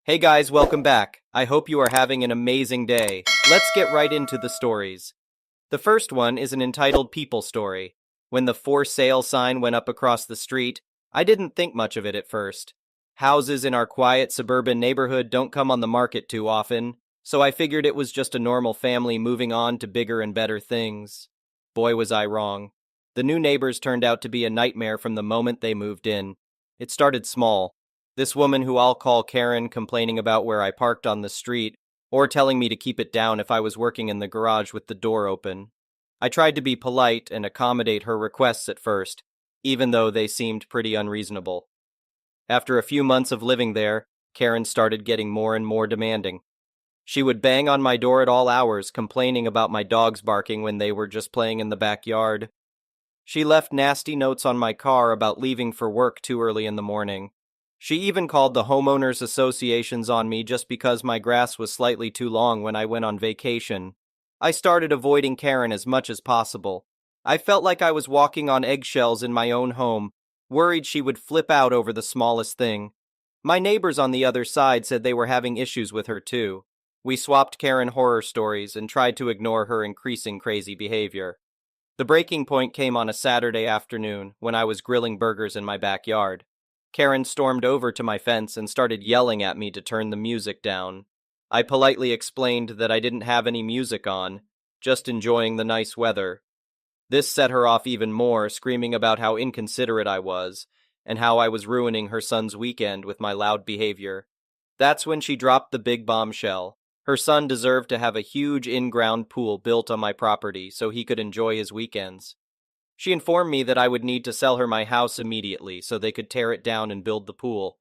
Hey guys, welcome back. I hope you are having an amazing day. Let's get right into the stories. The first one is an entitled people story. When the for sale sign went up across the street, I didn't think much of it at first. Houses in our quiet suburban neighborhood don't come on the market too often, so I figured it was just a normal family moving on to bigger and better things. Boy, was I wrong. The new neighbors turned out to be a nightmare from the moment they moved in. It started small. This woman who I'll call Karen complaining about where I parked on the street, or telling me to keep it down if I was working in the garage with the door open. I tried to be polite and accommodate her requests at first, even though they seemed pretty unreasonable. After a few months of living there, Karen started getting more and more demanding. She would bang on my door at all hours, complaining about my dogs barking when they were just playing in the backyard. She left nasty notes on my car about leaving for work too early in the morning. She even called the homeowners associations on me just because my grass was slightly too long when I went on vacation. I started avoiding Karen as much as possible. I felt like I was walking on eggshells in my own home, worried she would flip out over the smallest thing. My neighbors on the other side said they were having issues with her too. We swapped Karen horror stories and tried to ignore her increasing crazy behavior. The breaking point came on a Saturday afternoon when I was grilling burgers in my backyard. Karen stormed over to my fence and started yelling at me to turn the music down. I politely explained that I didn't have any music on, just enjoying the nice weather. This set her off even more, screaming about how inconsiderate I was, and how I was ruining her son's weekend with my loud behavior. That's when she dropped the big bombshell. Her son deserved to have a huge in-ground pool built on my property so he could enjoy his weekends. She informed me that I would need to sell her my house immediately so they could tear it down and build the pool.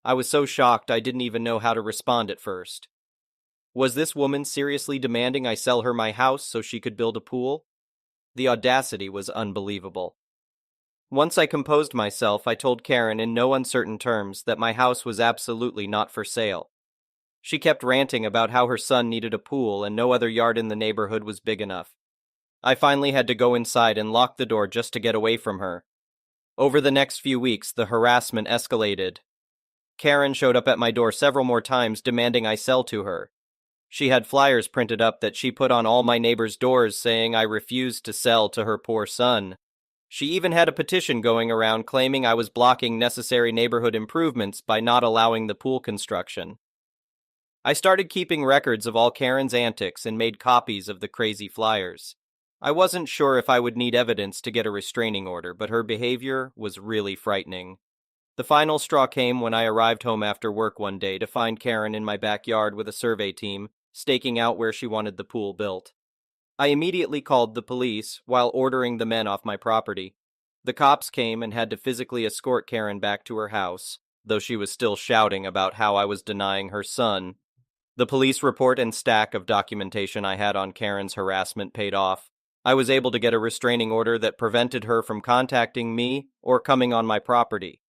I was so shocked I didn't even know how to respond at first. Was this woman seriously demanding I sell her my house so she could build a pool? The audacity was unbelievable. Once I composed myself, I told Karen in no uncertain terms that my house was absolutely not for sale. She kept ranting about how her son needed a pool and no other yard in the neighborhood was big enough. I finally had to go inside and lock the door just to get away from her. Over the next few weeks, the harassment escalated. Karen showed up at my door several more times demanding I sell to her. She had flyers printed up that she put on all my neighbors' doors saying I refused to sell to her poor son. She even had a petition going around claiming I was blocking necessary neighborhood improvements by not allowing the pool construction. I started keeping records of all Karen's antics and made copies of the crazy flyers. I wasn't sure if I would need evidence to get a restraining order, but her behavior was really frightening. The final straw came when I arrived home after work one day to find Karen in my backyard with a survey team, staking out where she wanted the pool built. I immediately called the police while ordering the men off my property. The cops came and had to physically escort Karen back to her house, though she was still shouting about how I was denying her son. The police report and stack of documentation I had on Karen's harassment paid off. I was able to get a restraining order that prevented her from contacting me or coming on my property.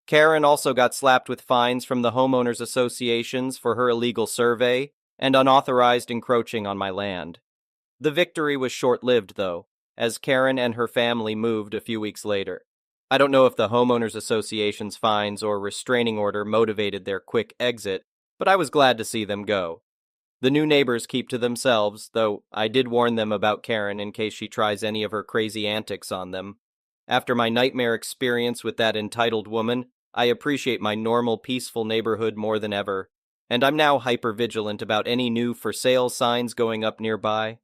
Karen also got slapped with fines from the homeowners associations for her illegal survey and unauthorized encroaching on my land. The victory was short-lived, though, as Karen and her family moved a few weeks later. I don't know if the homeowners association's fines or restraining order motivated their quick exit, but I was glad to see them go. The new neighbors keep to themselves, though I did warn them about Karen in case she tries any of her crazy antics on them. After my nightmare experience with that entitled woman, I appreciate my normal, peaceful neighborhood more than ever, and I'm now hyper-vigilant about any new for sale signs going up nearby.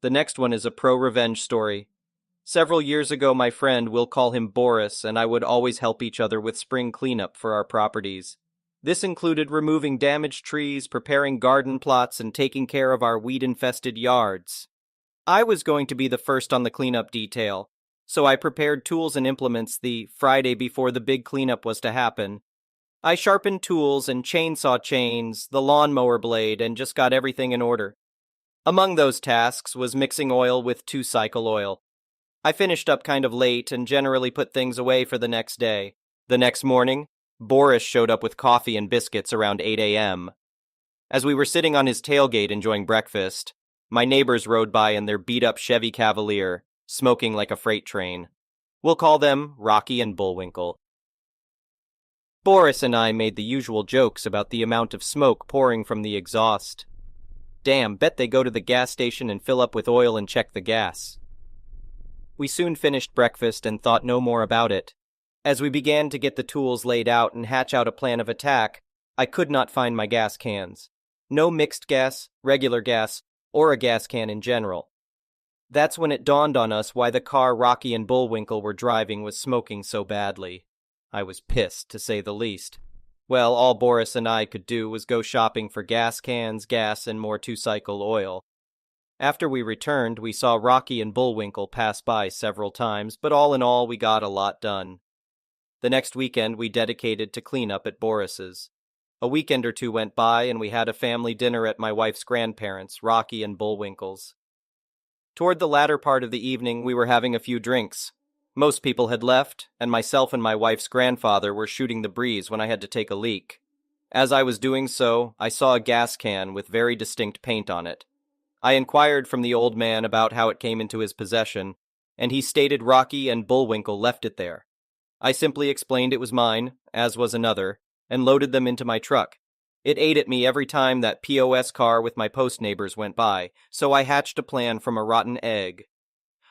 The next one is a pro-revenge story. Several years ago, my friend, we'll call him Boris, and I would always help each other with spring cleanup for our properties. This included removing damaged trees, preparing garden plots, and taking care of our weed-infested yards. I was going to be the first on the cleanup detail, so I prepared tools and implements the Friday before the big cleanup was to happen. I sharpened tools and chainsaw chains, the lawnmower blade, and just got everything in order. Among those tasks was mixing oil with 2-cycle oil. I finished up kind of late and generally put things away for the next day. The next morning, Boris showed up with coffee and biscuits around 8 a.m. As we were sitting on his tailgate enjoying breakfast, my neighbors rode by in their beat-up Chevy Cavalier, smoking like a freight train. We'll call them Rocky and Bullwinkle. Boris and I made the usual jokes about the amount of smoke pouring from the exhaust. Damn, bet they go to the gas station and fill up with oil and check the gas. We soon finished breakfast and thought no more about it. As we began to get the tools laid out and hatch out a plan of attack, I could not find my gas cans. No mixed gas, regular gas, or a gas can in general. That's when it dawned on us why the car Rocky and Bullwinkle were driving was smoking so badly. I was pissed, to say the least. Well, all Boris and I could do was go shopping for gas cans, gas, and more two-cycle oil. After we returned, we saw Rocky and Bullwinkle pass by several times, but all in all, we got a lot done. The next weekend, we dedicated to cleanup at Boris's. A weekend or two went by, and we had a family dinner at my wife's grandparents', Rocky and Bullwinkle's. Toward the latter part of the evening, we were having a few drinks. Most people had left, and myself and my wife's grandfather were shooting the breeze when I had to take a leak. As I was doing so, I saw a gas can with very distinct paint on it. I inquired from the old man about how it came into his possession, and he stated Rocky and Bullwinkle left it there. I simply explained it was mine, as was another, and loaded them into my truck. It ate at me every time that POS car with my post neighbors went by, so I hatched a plan from a rotten egg.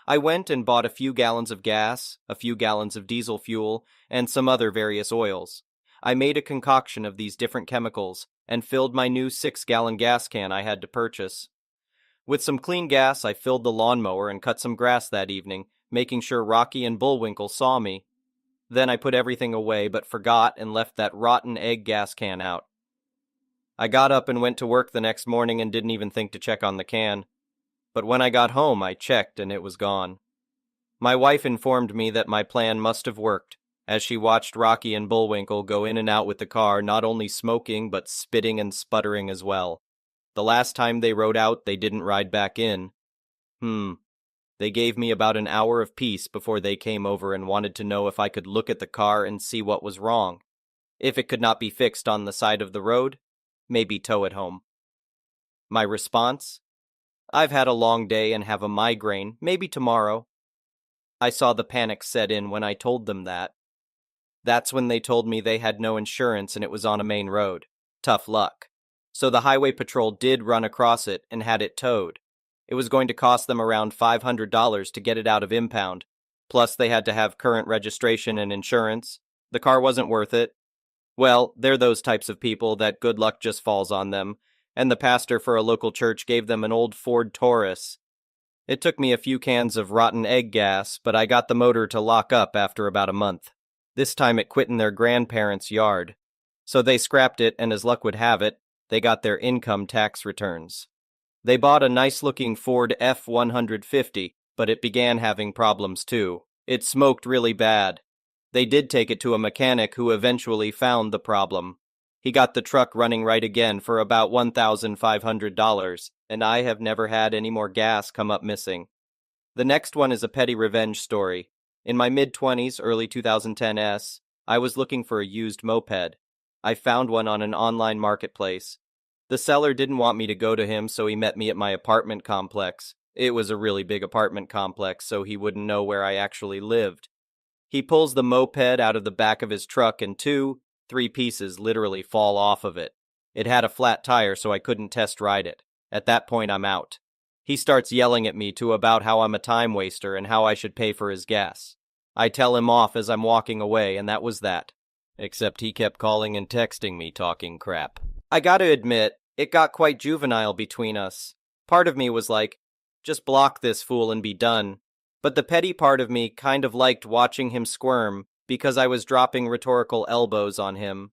I went and bought a few gallons of gas, a few gallons of diesel fuel, and some other various oils. I made a concoction of these different chemicals, and filled my new 6-gallon gas can I had to purchase. With some clean gas, I filled the lawnmower and cut some grass that evening, making sure Rocky and Bullwinkle saw me. Then I put everything away but forgot and left that rotten egg gas can out. I got up and went to work the next morning and didn't even think to check on the can. But when I got home, I checked and it was gone. My wife informed me that my plan must have worked, as she watched Rocky and Bullwinkle go in and out with the car, not only smoking but spitting and sputtering as well. The last time they rode out, they didn't ride back in. They gave me about an hour of peace before they came over and wanted to know if I could look at the car and see what was wrong. If it could not be fixed on the side of the road, maybe tow it home. My response? I've had a long day and have a migraine, maybe tomorrow. I saw the panic set in when I told them that. That's when they told me they had no insurance and it was on a main road. Tough luck. So the highway patrol did run across it and had it towed. It was going to cost them around $500 to get it out of impound. Plus they had to have current registration and insurance. The car wasn't worth it. Well, they're those types of people that good luck just falls on them, and the pastor for a local church gave them an old Ford Taurus. It took me a few cans of rotten egg gas, but I got the motor to lock up after about a month. This time it quit in their grandparents' yard. So they scrapped it, and as luck would have it, they got their income tax returns. They bought a nice-looking Ford F-150, but it began having problems too. It smoked really bad. They did take it to a mechanic who eventually found the problem. He got the truck running right again for about $1,500, and I have never had any more gas come up missing. The next one is a petty revenge story. In my mid-20s, early 2010s, I was looking for a used moped. I found one on an online marketplace. The seller didn't want me to go to him, so he met me at my apartment complex. It was a really big apartment complex, so he wouldn't know where I actually lived. He pulls the moped out of the back of his truck and 3 pieces literally fall off of it. It had a flat tire, so I couldn't test ride it. At that point, I'm out. He starts yelling at me about how I'm a time waster and how I should pay for his gas. I tell him off as I'm walking away, and that was that. Except he kept calling and texting me talking crap. I gotta admit, it got quite juvenile between us. Part of me was like, just block this fool and be done. But the petty part of me kind of liked watching him squirm because I was dropping rhetorical elbows on him.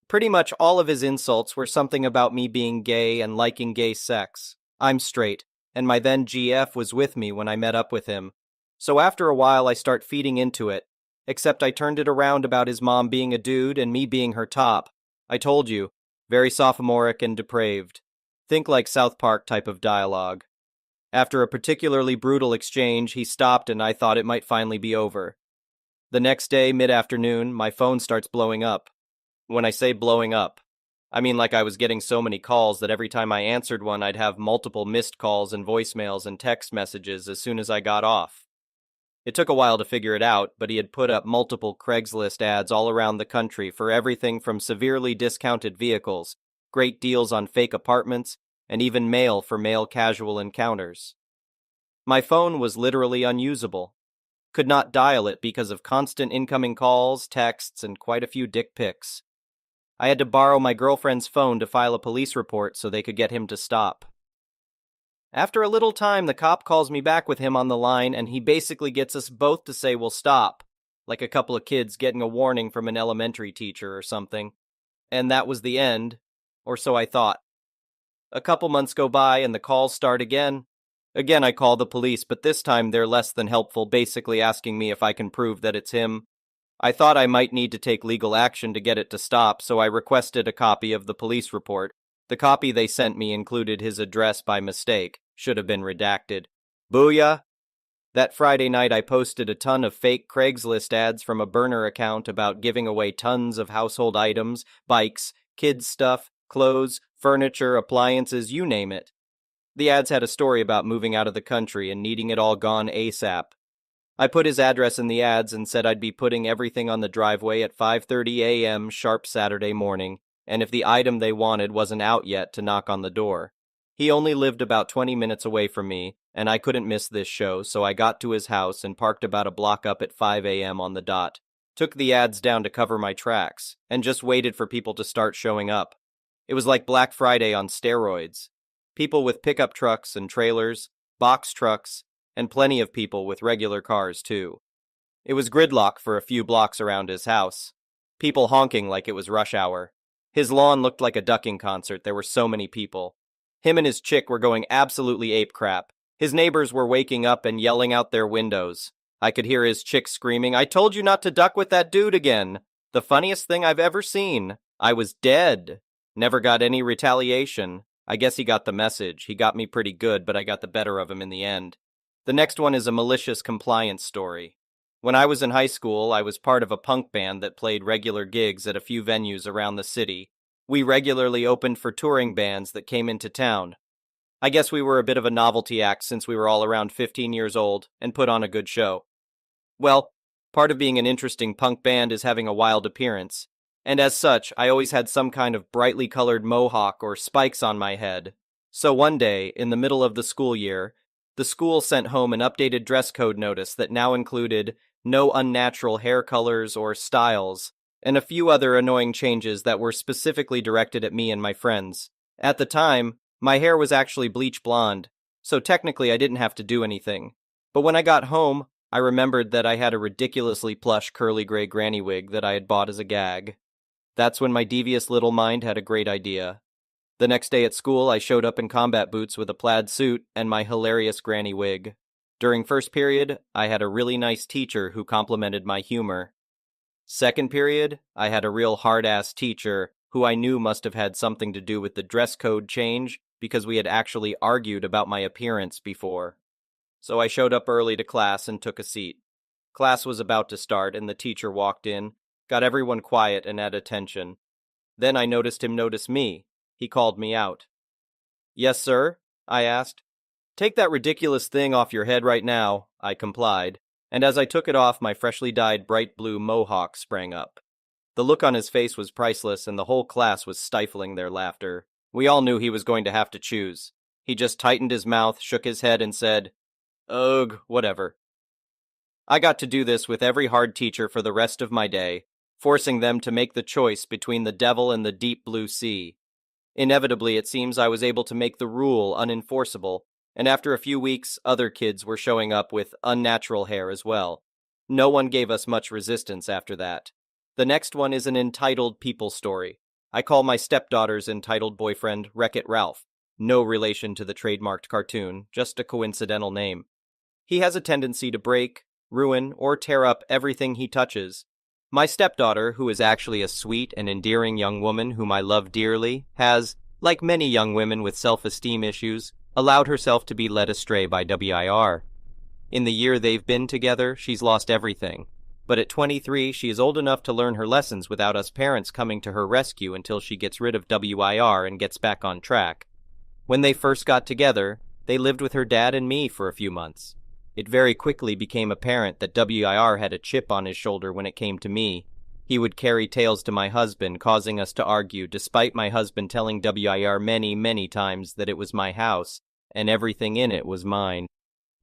Pretty much all of his insults were something about me being gay and liking gay sex. I'm straight, and my then GF was with me when I met up with him. So after a while I start feeding into it, except I turned it around about his mom being a dude and me being her top. I told you, very sophomoric and depraved. Think like South Park type of dialogue. After a particularly brutal exchange, he stopped and I thought it might finally be over. The next day, mid-afternoon, my phone starts blowing up. When I say blowing up, I mean like I was getting so many calls that every time I answered one, I'd have multiple missed calls and voicemails and text messages as soon as I got off. It took a while to figure it out, but he had put up multiple Craigslist ads all around the country for everything from severely discounted vehicles, great deals on fake apartments, and even mail for male casual encounters. My phone was literally unusable. Could not dial it because of constant incoming calls, texts, and quite a few dick pics. I had to borrow my girlfriend's phone to file a police report so they could get him to stop. After a little time, the cop calls me back with him on the line, and he basically gets us both to say we'll stop, like a couple of kids getting a warning from an elementary teacher or something. And that was the end, or so I thought. A couple months go by and the calls start again. Again, I call the police, but this time they're less than helpful, basically asking me if I can prove that it's him. I thought I might need to take legal action to get it to stop, so I requested a copy of the police report. The copy they sent me included his address by mistake. Should have been redacted. Booyah! That Friday night I posted a ton of fake Craigslist ads from a burner account about giving away tons of household items, bikes, kids' stuff, clothes, furniture, appliances, you name it. The ads had a story about moving out of the country and needing it all gone ASAP. I put his address in the ads and said I'd be putting everything on the driveway at 5:30 a.m. sharp Saturday morning, and if the item they wanted wasn't out yet, to knock on the door. He only lived about 20 minutes away from me, and I couldn't miss this show, so I got to his house and parked about a block up at 5 a.m. on the dot. Took the ads down to cover my tracks, and just waited for people to start showing up. It was like Black Friday on steroids. People with pickup trucks and trailers, box trucks, and plenty of people with regular cars too. It was gridlock for a few blocks around his house. People honking like it was rush hour. His lawn looked like a ducking concert, there were so many people. Him and his chick were going absolutely ape crap. His neighbors were waking up and yelling out their windows. I could hear his chick screaming, "I told you not to duck with that dude again." The funniest thing I've ever seen. I was dead. Never got any retaliation. I guess he got the message. He got me pretty good, but I got the better of him in the end. The next one is a malicious compliance story. When I was in high school, I was part of a punk band that played regular gigs at a few venues around the city. We regularly opened for touring bands that came into town. I guess we were a bit of a novelty act since we were all around 15 years old and put on a good show. Well, part of being an interesting punk band is having a wild appearance, and as such, I always had some kind of brightly colored mohawk or spikes on my head. So one day, in the middle of the school year, the school sent home an updated dress code notice that now included no unnatural hair colors or styles, and a few other annoying changes that were specifically directed at me and my friends. At the time, my hair was actually bleach blonde, so technically I didn't have to do anything. But when I got home, I remembered that I had a ridiculously plush curly gray granny wig that I had bought as a gag. That's when my devious little mind had a great idea. The next day at school, I showed up in combat boots with a plaid suit and my hilarious granny wig. During first period, I had a really nice teacher who complimented my humor. Second period, I had a real hard-ass teacher who I knew must have had something to do with the dress code change because we had actually argued about my appearance before. So I showed up early to class and took a seat. Class was about to start and the teacher walked in, got everyone quiet and at attention. Then I noticed him notice me. He called me out. "Yes, sir?" I asked. "Take that ridiculous thing off your head right now," I complied. And as I took it off, my freshly dyed bright blue mohawk sprang up. The look on his face was priceless, and the whole class was stifling their laughter. We all knew he was going to have to choose. He just tightened his mouth, shook his head, and said, "Ugh, whatever." I got to do this with every hard teacher for the rest of my day, forcing them to make the choice between the devil and the deep blue sea. Inevitably, it seems I was able to make the rule unenforceable, and after a few weeks, other kids were showing up with unnatural hair as well. No one gave us much resistance after that. The next one is an entitled people story. I call my stepdaughter's entitled boyfriend Wreck-It Ralph. No relation to the trademarked cartoon, just a coincidental name. He has a tendency to break, ruin, or tear up everything he touches. My stepdaughter, who is actually a sweet and endearing young woman whom I love dearly, has, like many young women with self-esteem issues, allowed herself to be led astray by WIR. In the year they've been together, she's lost everything. But at 23, she is old enough to learn her lessons without us parents coming to her rescue until she gets rid of WIR and gets back on track. When they first got together, they lived with her dad and me for a few months. It very quickly became apparent that WIR had a chip on his shoulder when it came to me. He would carry tales to my husband, causing us to argue, despite my husband telling WIR many, many times that it was my house, and everything in it was mine.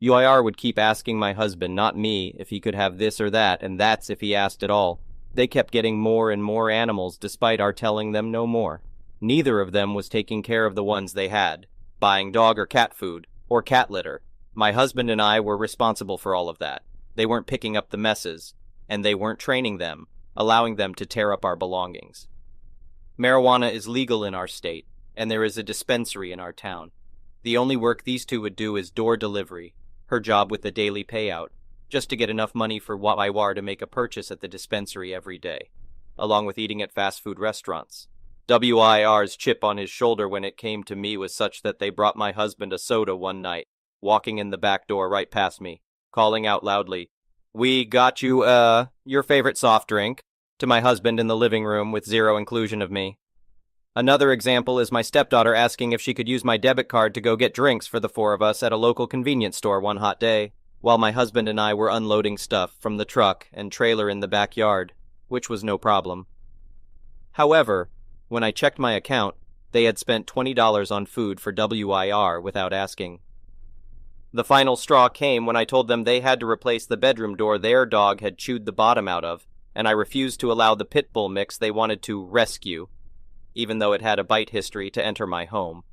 WIR would keep asking my husband, not me, if he could have this or that, and that's if he asked at all. They kept getting more and more animals, despite our telling them no more. Neither of them was taking care of the ones they had, buying dog or cat food, or cat litter. My husband and I were responsible for all of that. They weren't picking up the messes, and they weren't training them, allowing them to tear up our belongings. Marijuana is legal in our state, and there is a dispensary in our town. The only work these two would do is door delivery, her job with the daily payout, just to get enough money for WIR to make a purchase at the dispensary every day, along with eating at fast food restaurants. WIR's chip on his shoulder when it came to me was such that they brought my husband a soda one night, walking in the back door right past me, calling out loudly, "We got you, your favorite soft drink," to my husband in the living room with zero inclusion of me. Another example is my stepdaughter asking if she could use my debit card to go get drinks for the four of us at a local convenience store one hot day, while my husband and I were unloading stuff from the truck and trailer in the backyard, which was no problem. However, when I checked my account, they had spent $20 on food for WIR without asking. The final straw came when I told them they had to replace the bedroom door their dog had chewed the bottom out of, and I refused to allow the pit bull mix they wanted to rescue, even though it had a bite history, to enter my home.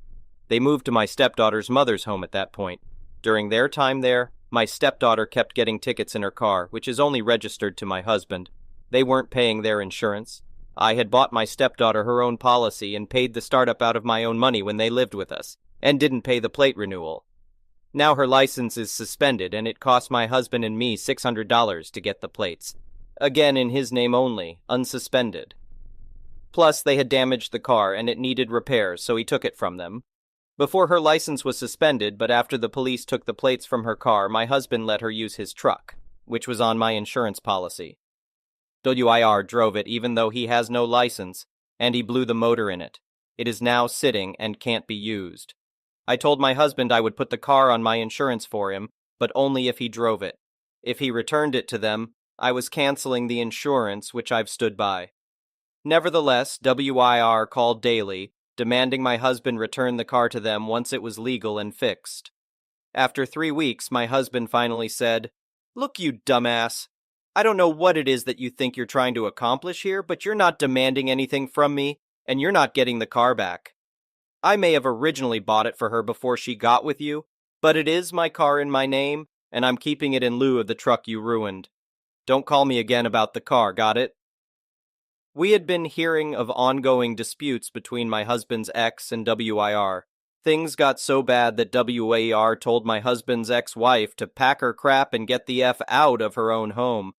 They moved to my stepdaughter's mother's home at that point. During their time there, my stepdaughter kept getting tickets in her car, which is only registered to my husband. They weren't paying their insurance. I had bought my stepdaughter her own policy and paid the startup out of my own money when they lived with us, and didn't pay the plate renewal. Now her license is suspended, and it cost my husband and me $600 to get the plates. Again in his name only, unsuspended. Plus, they had damaged the car, and it needed repairs, so he took it from them. Before her license was suspended, but after the police took the plates from her car, my husband let her use his truck, which was on my insurance policy. WIR drove it even though he has no license, and he blew the motor in it. It is now sitting and can't be used. I told my husband I would put the car on my insurance for him, but only if he drove it. If he returned it to them, I was canceling the insurance, which I've stood by. Nevertheless, WIR called daily, demanding my husband return the car to them once it was legal and fixed. After 3 weeks, my husband finally said, "Look, you dumbass. I don't know what it is that you think you're trying to accomplish here, but you're not demanding anything from me, and you're not getting the car back. I may have originally bought it for her before she got with you, but it is my car in my name, and I'm keeping it in lieu of the truck you ruined. Don't call me again about the car, got it?" We had been hearing of ongoing disputes between my husband's ex and WIR. Things got so bad that WIR told my husband's ex-wife to pack her crap and get the F out of her own home.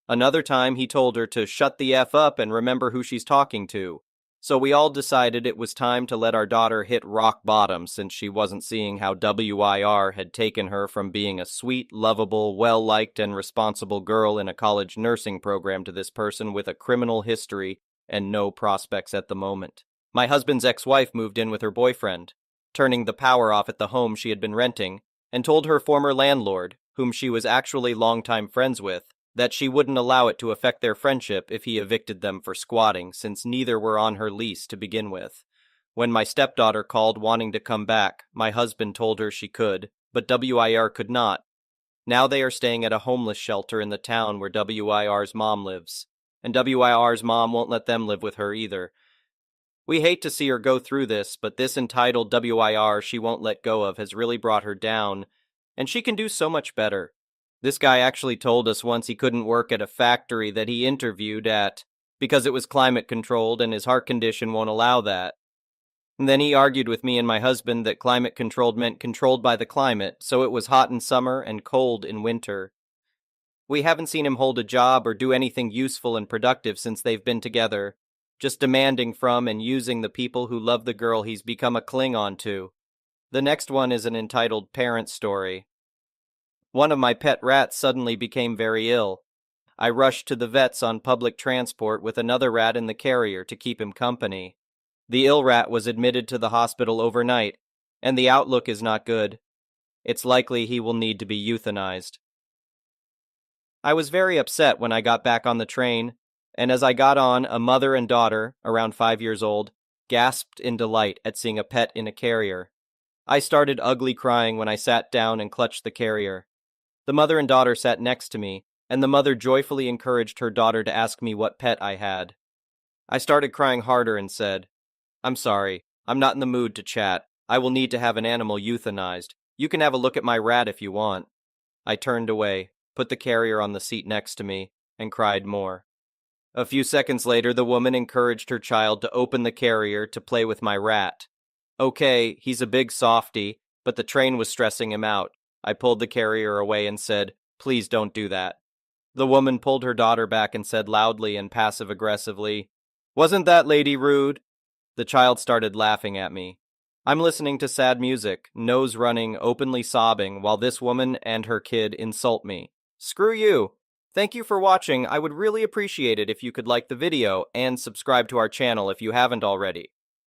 Another time he told her to shut the F up and remember who she's talking to. So we all decided it was time to let our daughter hit rock bottom since she wasn't seeing how WIR had taken her from being a sweet, lovable, well-liked, and responsible girl in a college nursing program to this person with a criminal history and no prospects at the moment. My husband's ex-wife moved in with her boyfriend, turning the power off at the home she had been renting, and told her former landlord, whom she was actually longtime friends with, that she wouldn't allow it to affect their friendship if he evicted them for squatting, since neither were on her lease to begin with. When my stepdaughter called wanting to come back, my husband told her she could, but WIR could not. Now they are staying at a homeless shelter in the town where WIR's mom lives, and WIR's mom won't let them live with her either. We hate to see her go through this, but this entitled WIR she won't let go of has really brought her down, and she can do so much better. This guy actually told us once he couldn't work at a factory that he interviewed at because it was climate controlled and his heart condition won't allow that. And then he argued with me and my husband that climate controlled meant controlled by the climate, so it was hot in summer and cold in winter. We haven't seen him hold a job or do anything useful and productive since they've been together, just demanding from and using the people who love the girl he's become a Klingon to. The next one is an entitled parent story. One of my pet rats suddenly became very ill. I rushed to the vet's on public transport with another rat in the carrier to keep him company. The ill rat was admitted to the hospital overnight, and the outlook is not good. It's likely he will need to be euthanized. I was very upset when I got back on the train, and as I got on, a mother and daughter, around 5 years old, gasped in delight at seeing a pet in a carrier. I started ugly crying when I sat down and clutched the carrier. The mother and daughter sat next to me, and the mother joyfully encouraged her daughter to ask me what pet I had. I started crying harder and said, "I'm sorry, I'm not in the mood to chat. I will need to have an animal euthanized. You can have a look at my rat if you want." I turned away, put the carrier on the seat next to me, and cried more. A few seconds later, the woman encouraged her child to open the carrier to play with my rat. Okay, he's a big softy, but the train was stressing him out. I pulled the carrier away and said, "Please don't do that." The woman pulled her daughter back and said loudly and passive-aggressively, "Wasn't that lady rude?" The child started laughing at me. I'm listening to sad music, nose running, openly sobbing, while this woman and her kid insult me. Screw you! Thank you for watching. I would really appreciate it if you could like the video and subscribe to our channel if you haven't already.